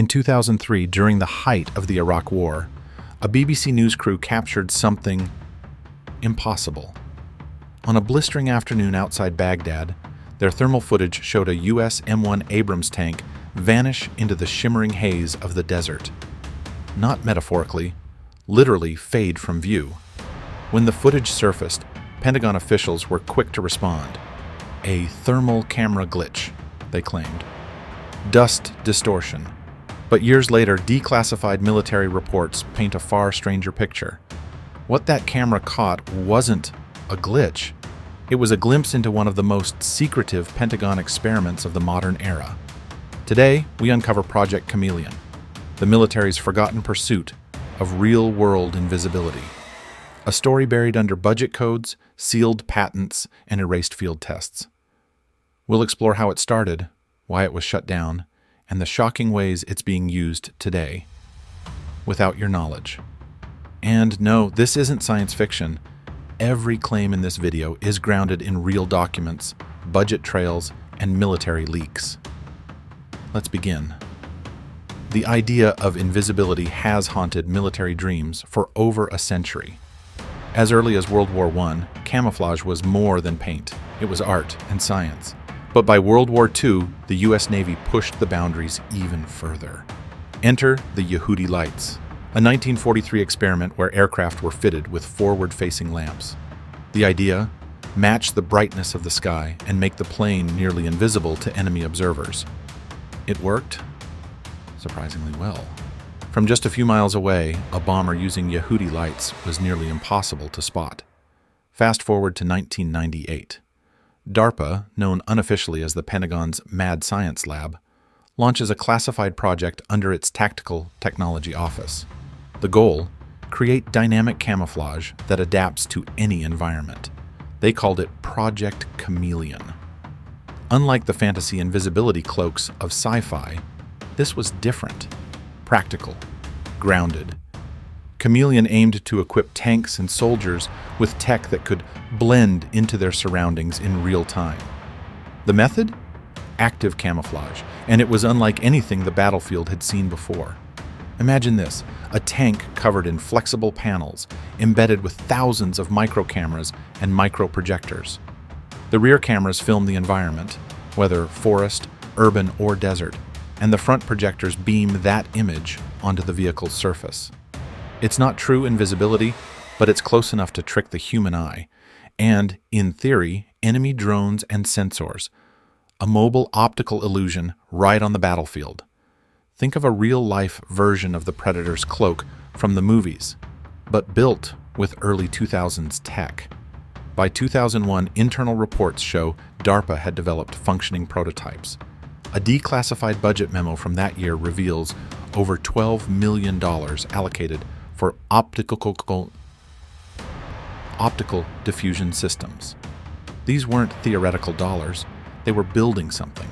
In 2003, during the height of the Iraq War, a BBC News crew captured something impossible. On a blistering afternoon outside Baghdad, their thermal footage showed a U.S. M1 Abrams tank vanish into the shimmering haze of the desert. Not metaphorically, literally fade from view. When the footage surfaced, Pentagon officials were quick to respond. A thermal camera glitch, they claimed. Dust distortion. But years later, declassified military reports paint a far stranger picture. What that camera caught wasn't a glitch. It was a glimpse into one of the most secretive Pentagon experiments of the modern era. Today, we uncover Project Chameleon, the military's forgotten pursuit of real-world invisibility. A story buried under budget codes, sealed patents, and erased field tests. We'll explore how it started, why it was shut down, and the shocking ways it's being used today, without your knowledge. And no, this isn't science fiction. Every claim in this video is grounded in real documents, budget trails, and military leaks. Let's begin. The idea of invisibility has haunted military dreams for over a century. As early as World War I, camouflage was more than paint. It was art and science. But by World War II, the U.S. Navy pushed the boundaries even further. Enter the Yehudi lights, a 1943 experiment where aircraft were fitted with forward-facing lamps. The idea? Match the brightness of the sky and make the plane nearly invisible to enemy observers. It worked surprisingly well. From just a few miles away, a bomber using Yehudi lights was nearly impossible to spot. Fast forward to 1998. DARPA, known unofficially as the Pentagon's Mad Science Lab, launches a classified project under its Tactical Technology Office. The goal? Create dynamic camouflage that adapts to any environment. They called it Project Chameleon. Unlike the fantasy invisibility cloaks of sci-fi, this was different, practical, grounded. Chameleon aimed to equip tanks and soldiers with tech that could blend into their surroundings in real time. The method? Active camouflage, and it was unlike anything the battlefield had seen before. Imagine this, a tank covered in flexible panels, embedded with thousands of micro cameras and micro projectors. The rear cameras film the environment, whether forest, urban, or desert, and the front projectors beam that image onto the vehicle's surface. It's not true invisibility, but it's close enough to trick the human eye, and, in theory, enemy drones and sensors. A mobile optical illusion right on the battlefield. Think of a real-life version of the Predator's cloak from the movies, but built with early 2000s tech. By 2001, internal reports show DARPA had developed functioning prototypes. A declassified budget memo from that year reveals over $12 million allocated for optical diffusion systems. These weren't theoretical dollars, they were building something.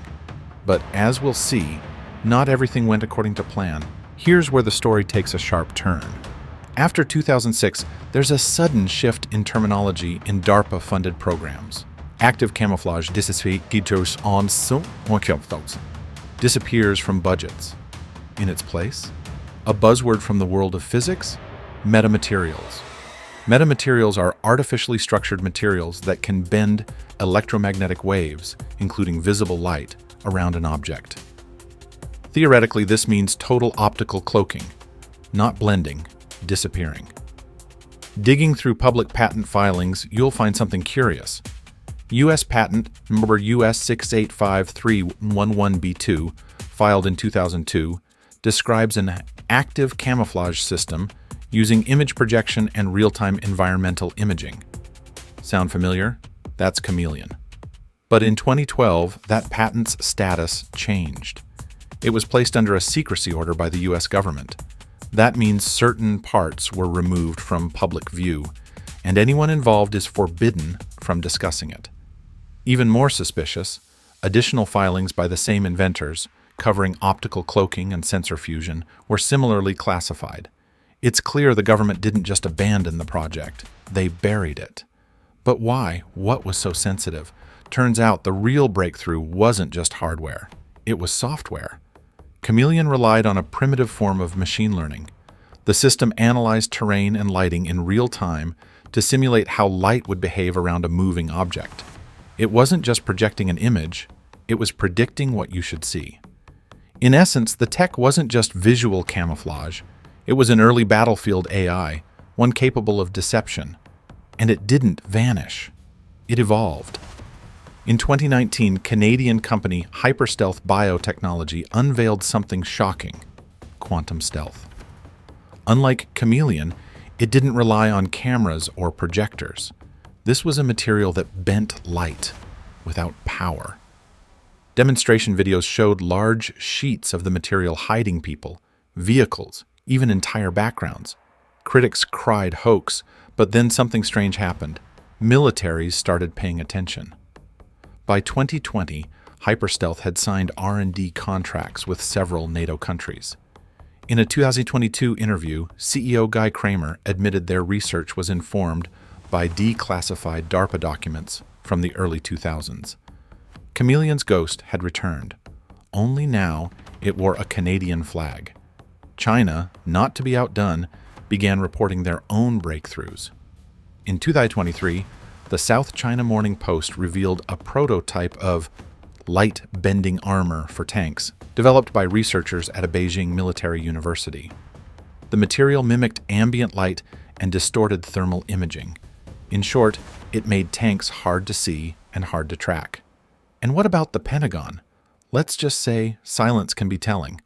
But as we'll see, not everything went according to plan. Here's where the story takes a sharp turn. After 2006, there's a sudden shift in terminology in DARPA-funded programs. Active camouflage disappears from budgets. In its place, a buzzword from the world of physics, metamaterials. Metamaterials are artificially structured materials that can bend electromagnetic waves, including visible light, around an object. Theoretically, this means total optical cloaking, not blending, disappearing. Digging through public patent filings, you'll find something curious. U.S. patent number US 685.311B2, filed in 2002, describes an active camouflage system using image projection and real-time environmental imaging. Sound familiar? That's Chameleon. But in 2012, that patent's status changed. It was placed under a secrecy order by the U.S. government. That means certain parts were removed from public view, and anyone involved is forbidden from discussing it. Even more suspicious, additional filings by the same inventors, covering optical cloaking and sensor fusion, were similarly classified. It's clear the government didn't just abandon the project, they buried it. But why? What was so sensitive? Turns out the real breakthrough wasn't just hardware, it was software. Chameleon relied on a primitive form of machine learning. The system analyzed terrain and lighting in real time to simulate how light would behave around a moving object. It wasn't just projecting an image, it was predicting what you should see. In essence, the tech wasn't just visual camouflage, it was an early battlefield AI, one capable of deception. And it didn't vanish. It evolved. In 2019, Canadian company Hyperstealth Biotechnology unveiled something shocking: quantum stealth. Unlike Chameleon, it didn't rely on cameras or projectors. This was a material that bent light without power. Demonstration videos showed large sheets of the material hiding people, vehicles, even entire backgrounds. Critics cried hoax, but then something strange happened. Militaries started paying attention. By 2020, Hyperstealth had signed R&D contracts with several NATO countries. In a 2022 interview, CEO Guy Kramer admitted their research was informed by declassified DARPA documents from the early 2000s. Chameleon's ghost had returned. Only now it wore a Canadian flag. China, not to be outdone, began reporting their own breakthroughs. In 2023, the South China Morning Post revealed a prototype of light-bending armor for tanks, developed by researchers at a Beijing military university. The material mimicked ambient light and distorted thermal imaging. In short, it made tanks hard to see and hard to track. And what about the Pentagon? Let's just say silence can be telling.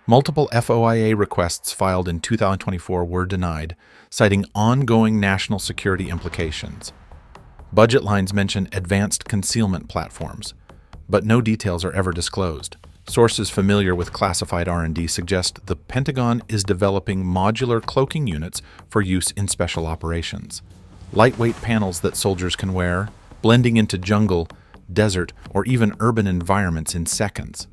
Multiple FOIA requests filed in 2024 were denied, citing ongoing national security implications. Budget lines mention advanced concealment platforms, but no details are ever disclosed. Sources familiar with classified R&D suggest the Pentagon is developing modular cloaking units for use in special operations. Lightweight panels that soldiers can wear, blending into jungle, desert, or even urban environments in seconds.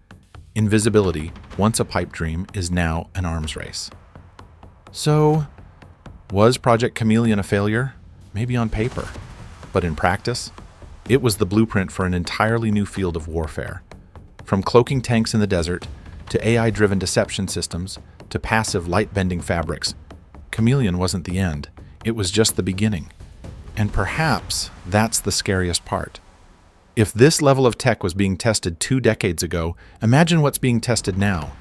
Invisibility, once a pipe dream, is now an arms race. So, was Project Chameleon a failure? Maybe on paper. But in practice, it was the blueprint for an entirely new field of warfare. From cloaking tanks in the desert, to AI-driven deception systems, to passive light-bending fabrics, Chameleon wasn't the end. It was just the beginning. And perhaps that's the scariest part. If this level of tech was being tested 2 decades ago, imagine what's being tested now,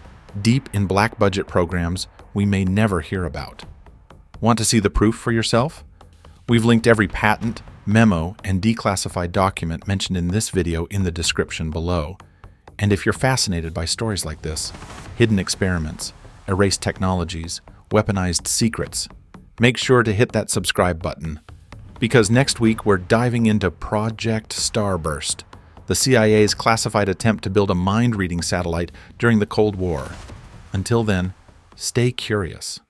deep in black budget programs we may never hear about. Want to see the proof for yourself? We've linked every patent, memo, and declassified document mentioned in this video in the description below. And if you're fascinated by stories like this, hidden experiments, erased technologies, weaponized secrets, make sure to hit that subscribe button. Because next week we're diving into Project Starburst, the CIA's classified attempt to build a mind-reading satellite during the Cold War. Until then, stay curious.